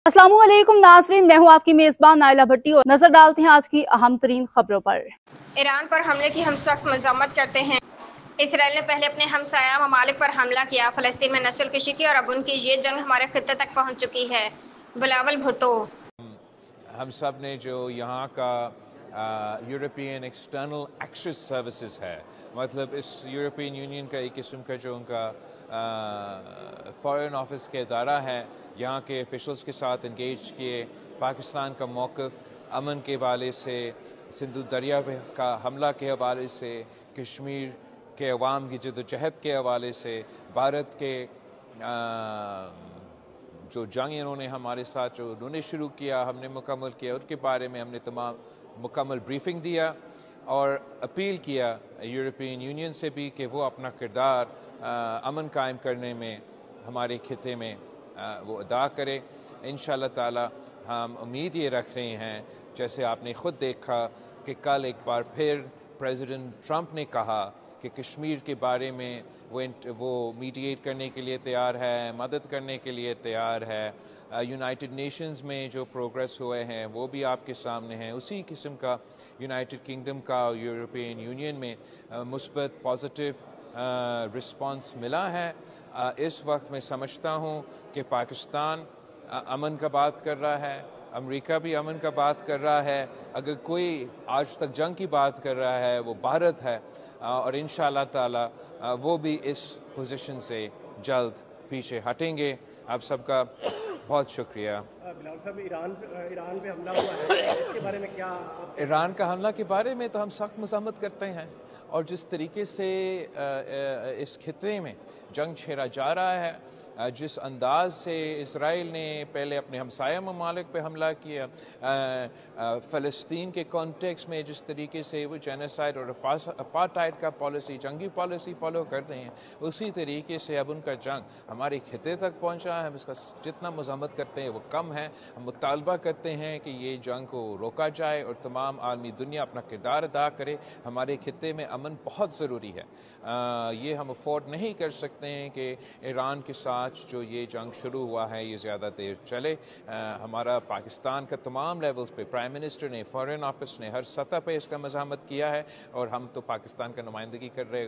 अस्सलाम वालेकुम नाज़रीन, मैं हूँ आपकी मेज़बान नाइला भट्टी और नजर डालते हैं आज की अहम तरीन खबरों पर। ईरान पर हमले की हम सख्त मज़म्मत करते हैं। इसराइल ने पहले अपने हमसाया ममालिक पर हमला किया, फ़लस्तीन में नस्ल कशी की और अब उनकी ये जंग हमारे खित्ते तक पहुँच चुकी है। बिलावल भुट्टो। हम सब ने जो यहाँ का यूरोपियन एक्सटर्नल एक्शन सर्विसेज है, मतलब इस यूरोपियन यूनियन का एक किस्म का जो उनका फॉरेन ऑफिस का इदारा है, यहाँ के ऑफिशल्स के साथ इंगेज किए। पाकिस्तान का मौक़िफ़ अमन के हवाले से, सिंधु दरिया का हमला के हवाले से, कश्मीर के अवाम की जद्दोजहद के हवाले से, भारत के जो जंग इन्होंने हमारे साथ जो उन्होंने शुरू किया, हमने मुकम्मल किया, उनके बारे में हमने तमाम मुकम्मल ब्रीफिंग दिया और अपील किया यूरोपियन यूनियन से भी कि वो अपना किरदार अमन कायम करने में हमारे खिते में वो अदा करे। इंशाअल्लाह ताला हम उम्मीद ये रख रहे हैं, जैसे आपने ख़ुद देखा कि कल एक बार फिर प्रेसिडेंट ट्रंप ने कहा कि कश्मीर के बारे में वो मीडिएट करने के लिए तैयार है, मदद करने के लिए तैयार है। यूनाइटेड नेशंस में जो प्रोग्रेस हुए हैं वो भी आपके सामने हैं। उसी किस्म का यूनाइटेड किंगडम का और यूरोपियन यूनियन में मुस्बत पॉजिटिव रिस्पांस मिला है। इस वक्त मैं समझता हूँ कि पाकिस्तान अमन का बात कर रहा है, अमेरिका भी अमन का बात कर रहा है। अगर कोई आज तक जंग की बात कर रहा है वो भारत है और इंशाअल्लाह ताला वो भी इस पोजीशन से जल्द पीछे हटेंगे। आप सबका बहुत शुक्रिया। बिलावल साहब, ईरान पे हमला हुआ है, इसके बारे में क्या? ईरान का हमला के बारे में तो हम सख्त मज़म्मत करते हैं और जिस तरीके से इस खित्ते में जंग छेड़ा जा रहा है, जिस अंदाज से इसराइल ने पहले अपने हमसाया ममालिक पे हमला किया, फ़लस्तीन के कॉन्टेक्स्ट में जिस तरीके से वो जेनोसाइड और अपार्टाइड का पॉलिसी, जंगी पॉलिसी फॉलो कर रहे हैं, उसी तरीके से अब उनका जंग हमारे खिते तक पहुंचा है। हम इसका जितना मज़म्मत करते हैं वो कम है। हम मुतालबा करते हैं कि ये जंग को रोका जाए और तमाम आलमी दुनिया अपना किरदार अदा करे। हमारे खिते में अमन बहुत ज़रूरी है। ये हम अफोर्ड नहीं कर सकते हैं कि ईरान के साथ जो ये जंग शुरू हुआ है ये ज़्यादा देर चले। हमारा पाकिस्तान का तमाम लेवल्स पे, प्राइम मिनिस्टर ने, फॉरेन ऑफिस ने, हर सतह पे इसका मज़ाहमत किया है और हम तो पाकिस्तान का नुमाइंदगी कर रहे